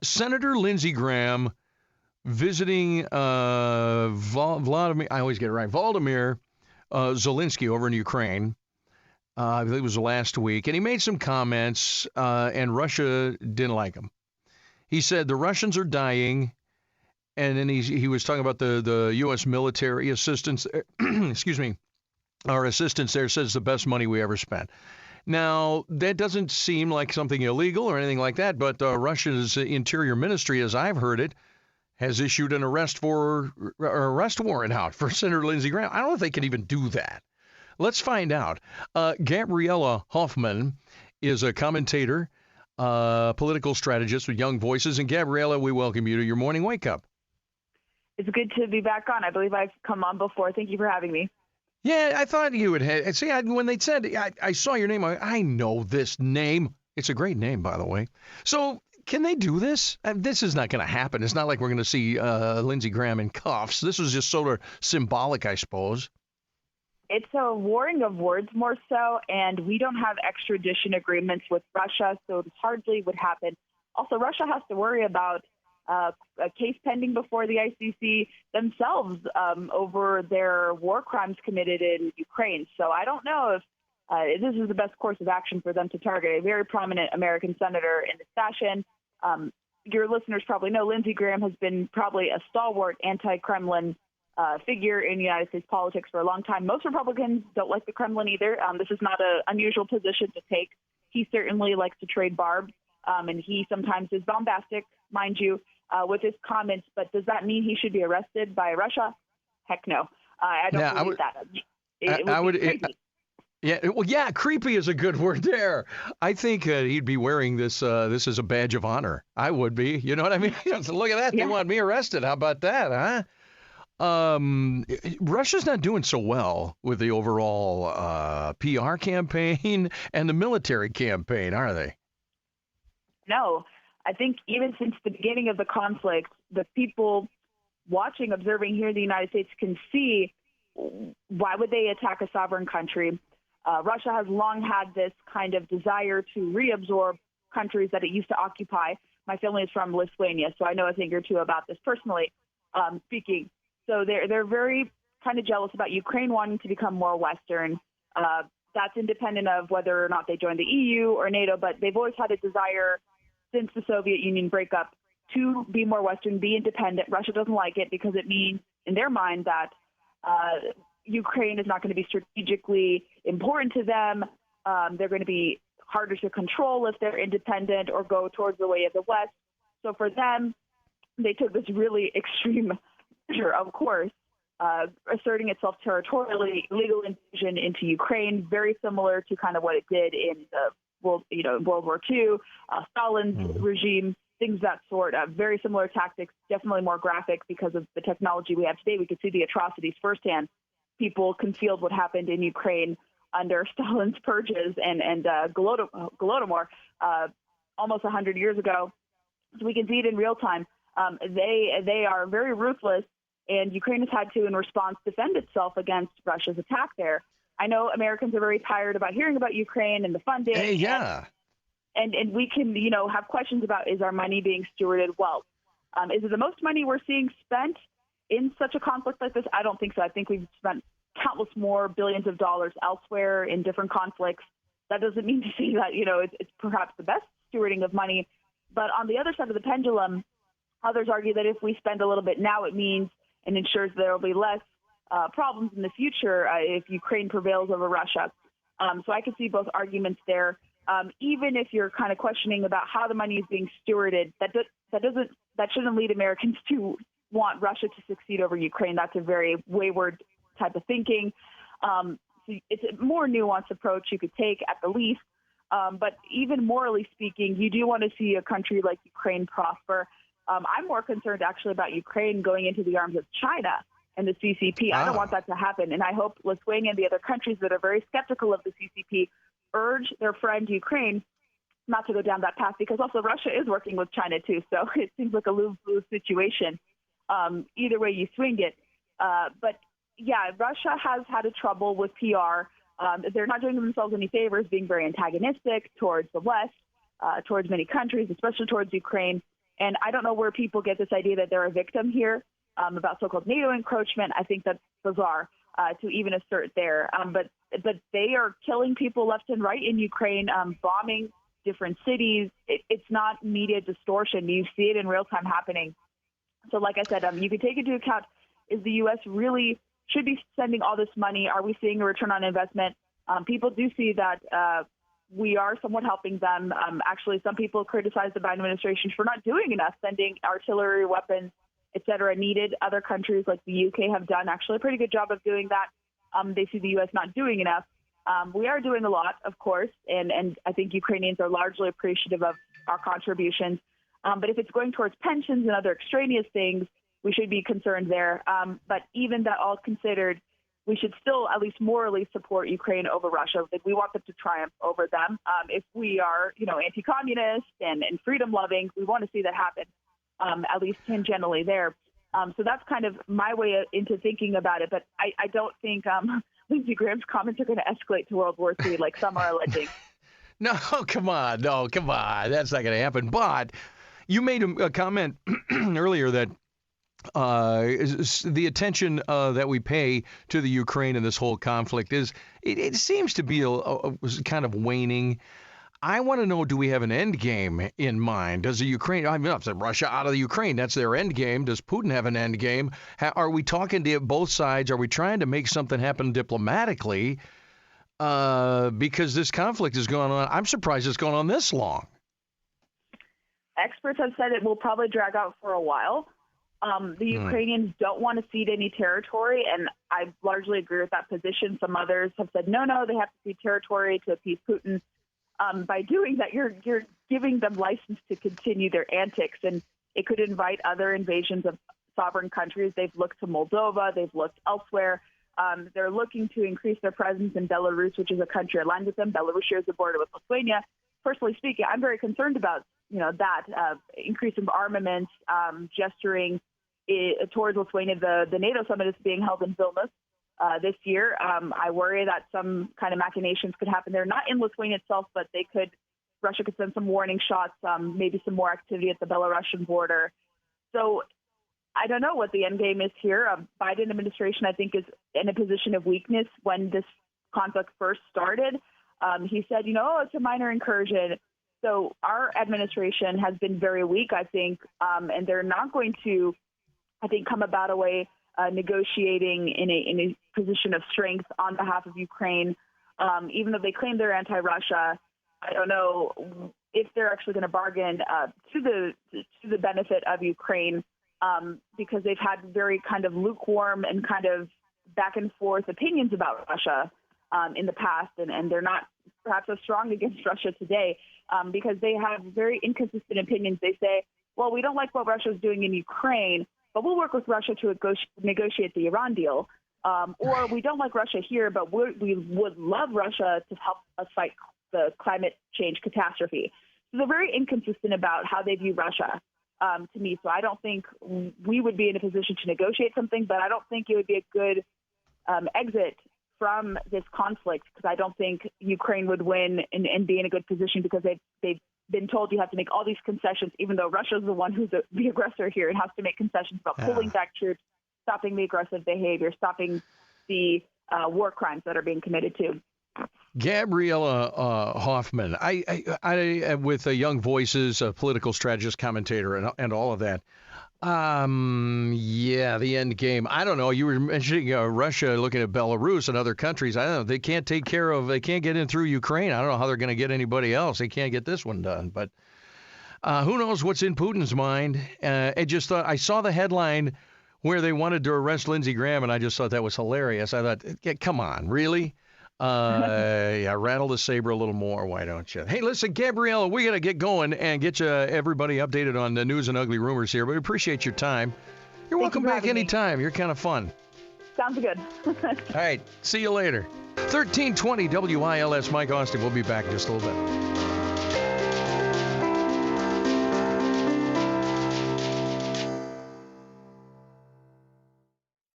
Senator Lindsey Graham visiting Vladimir, I always get it right, Volodymyr Zelensky over in Ukraine. I believe it was last week. And he made some comments, and Russia didn't like him. He said the Russians are dying. And then he was talking about the U.S. military assistance. Excuse me. Our assistance there says the best money we ever spent. Now, that doesn't seem like something illegal or anything like that, but Russia's Interior Ministry, as I've heard it, has issued an arrest warrant out for Senator Lindsey Graham. I don't know if they can even do that. Let's find out. Gabriella Hoffman is a commentator, political strategist with Young Voices. And Gabriella, we welcome you to your morning wake-up. It's good to be back on. I believe I've come on before. Thank you for having me. Yeah, I thought you would have. See, when they said, I saw your name, I know this name. It's a great name, by the way. So can they do this? This is not going to happen. It's not like we're going to see Lindsey Graham in cuffs. This was just sort of symbolic, I suppose. It's a warring of words more so, and we don't have extradition agreements with Russia, so it hardly would happen. Also, Russia has to worry about a case pending before the ICC themselves over their war crimes committed in Ukraine. So I don't know if this is the best course of action for them to target a very prominent American senator in this fashion. Your listeners probably know Lindsey Graham has been probably a stalwart anti-Kremlin figure in United States politics for a long time. Most Republicans don't like the Kremlin either. This is not an unusual position to take. He certainly likes to trade barbs, and he sometimes is bombastic, mind you, with his comments. But does that mean he should be arrested by Russia? Heck no. I don't believe that. It would be crazy. Yeah, creepy is a good word there. I think he'd be wearing this as a badge of honor. I would be. You know what I mean? Look at that. Yeah. They want me arrested. How about that, huh? Russia's not doing so well with the overall PR campaign and the military campaign, are they? No. I think even since the beginning of the conflict, the people watching, observing here in the United States can see why would they attack a sovereign country. Russia has long had this kind of desire to reabsorb countries that it used to occupy. My family is from Lithuania, so I know a thing or two about this personally speaking. So they're very kind of jealous about Ukraine wanting to become more Western. That's independent of whether or not they join the EU or NATO, but they've always had a desire since the Soviet Union breakup to be more Western, be independent. Russia doesn't like it because it means, in their mind, that Ukraine is not going to be strategically important to them. They're going to be harder to control if they're independent or go towards the way of the West. So for them, they took this really extreme measure, of course, asserting itself territorially, illegal invasion into Ukraine, very similar to kind of what it did in the World War II, Stalin's regime, things of that sort. Very similar tactics, definitely more graphic because of the technology we have today. We could see the atrocities firsthand. People concealed what happened in Ukraine under Stalin's purges and Golodomor almost 100 years ago. So we can see it in real time. They are very ruthless, and Ukraine has had to, in response, defend itself against Russia's attack there. I know Americans are very tired about hearing about Ukraine and the funding. Hey, yeah. And we can, have questions about, is our money being stewarded well? Is it the most money we're seeing spent in such a conflict like this? I don't think so. I think we've spent countless more billions of dollars elsewhere in different conflicts. That doesn't mean to say that, it's perhaps the best stewarding of money. But on the other side of the pendulum, others argue that if we spend a little bit now, it means and ensures there will be less problems in the future if Ukraine prevails over Russia. So I can see both arguments there. Even if you're kind of questioning about how the money is being stewarded, that shouldn't lead Americans to want Russia to succeed over Ukraine. That's a very wayward type of thinking. So it's a more nuanced approach you could take at the least. But even morally speaking, you do want to see a country like Ukraine prosper. I'm more concerned actually about Ukraine going into the arms of China and the CCP. I don't want that to happen. And I hope Lithuania and the other countries that are very skeptical of the CCP urge their friend Ukraine not to go down that path, because also Russia is working with China too. So it seems like a lose-lose situation. Either way you swing it. But yeah, Russia has had a trouble with PR. They're not doing themselves any favors, being very antagonistic towards the West, towards many countries, especially towards Ukraine. And I don't know where people get this idea that they're a victim here about so-called NATO encroachment. I think that's bizarre to even assert there. But they are killing people left and right in Ukraine, bombing different cities. It's not media distortion. You see it in real time happening. So like I said, you can take into account, is the U.S. really should be spending all this money? Are we seeing a return on investment? People do see that we are somewhat helping them. Actually, some people criticize the Biden administration for not doing enough, sending artillery, weapons, et cetera, needed. Other countries like the UK have done actually a pretty good job of doing that. They see the U.S. not doing enough. We are doing a lot, of course, and I think Ukrainians are largely appreciative of our contributions. But if it's going towards pensions and other extraneous things, we should be concerned there. But even that all considered, we should still at least morally support Ukraine over Russia. That we want them to triumph over them. If we are, anti-communist and freedom-loving, we want to see that happen, at least tangentially there. So that's kind of my way into thinking about it. But I don't think Lindsey Graham's comments are going to escalate to World War III like some are alleging. No, come on. That's not going to happen. But you made a comment earlier that the attention that we pay to the Ukraine in this whole conflict it seems to be kind of waning. I want to know, do we have an end game in mind? Does the Ukraine, Russia out of the Ukraine, that's their end game. Does Putin have an end game? Are we talking to both sides? Are we trying to make something happen diplomatically? Because this conflict is going on. I'm surprised it's going on this long. Experts have said it will probably drag out for a while. The Ukrainians don't want to cede any territory, and I largely agree with that position. Some others have said, no, they have to cede territory to appease Putin. By doing that, you're giving them license to continue their antics, and it could invite other invasions of sovereign countries. They've looked to Moldova. They've looked elsewhere. They're looking to increase their presence in Belarus, which is a country aligned with them. Belarus shares the border with Lithuania. Personally speaking, I'm very concerned about that increase of armaments, gesturing towards Lithuania. The NATO summit is being held in Vilnius this year. I worry that some kind of machinations could happen there, not in Lithuania itself, but Russia could send some warning shots, maybe some more activity at the Belarusian border. So I don't know what the end game is here. Biden administration, I think, is in a position of weakness. When this conflict first started, he said, it's a minor incursion. So our administration has been very weak, I think, and they're not going to, I think, come about a way negotiating in a position of strength on behalf of Ukraine. Even though they claim they're anti-Russia, I don't know if they're actually going to bargain to the benefit of Ukraine, because they've had very kind of lukewarm and kind of back and forth opinions about Russia in the past, and they're not perhaps as strong against Russia today because they have very inconsistent opinions. They say, well, we don't like what Russia is doing in Ukraine, but we'll work with Russia to negotiate the Iran deal. Or we don't like Russia here, but we would love Russia to help us fight the climate change catastrophe. So they're very inconsistent about how they view Russia to me. So I don't think we would be in a position to negotiate something, but I don't think it would be a good exit from this conflict, because I don't think Ukraine would win and be in a good position, because they've been told you have to make all these concessions, even though Russia's the one who's the aggressor here and has to make concessions about pulling back troops, stopping the aggressive behavior, stopping the war crimes that are being committed to. Gabriella Hoffman, I with Young Voices, a political strategist, commentator, and all of that. The end game. I don't know. You were mentioning Russia looking at Belarus and other countries. I don't know. They can't get in through Ukraine. I don't know how they're going to get anybody else. They can't get this one done. But who knows what's in Putin's mind? I saw the headline where they wanted to arrest Lindsey Graham, and I just thought that was hilarious. I thought, come on, really? Rattle the saber a little more, why don't you? Hey, listen, Gabriella, we got to get going and get everybody updated on the news and ugly rumors here, but we appreciate your time. You're welcome back anytime. You're kind of fun. Sounds good. All right, see you later. 1320 WILS, Mike Austin. We'll be back in just a little bit.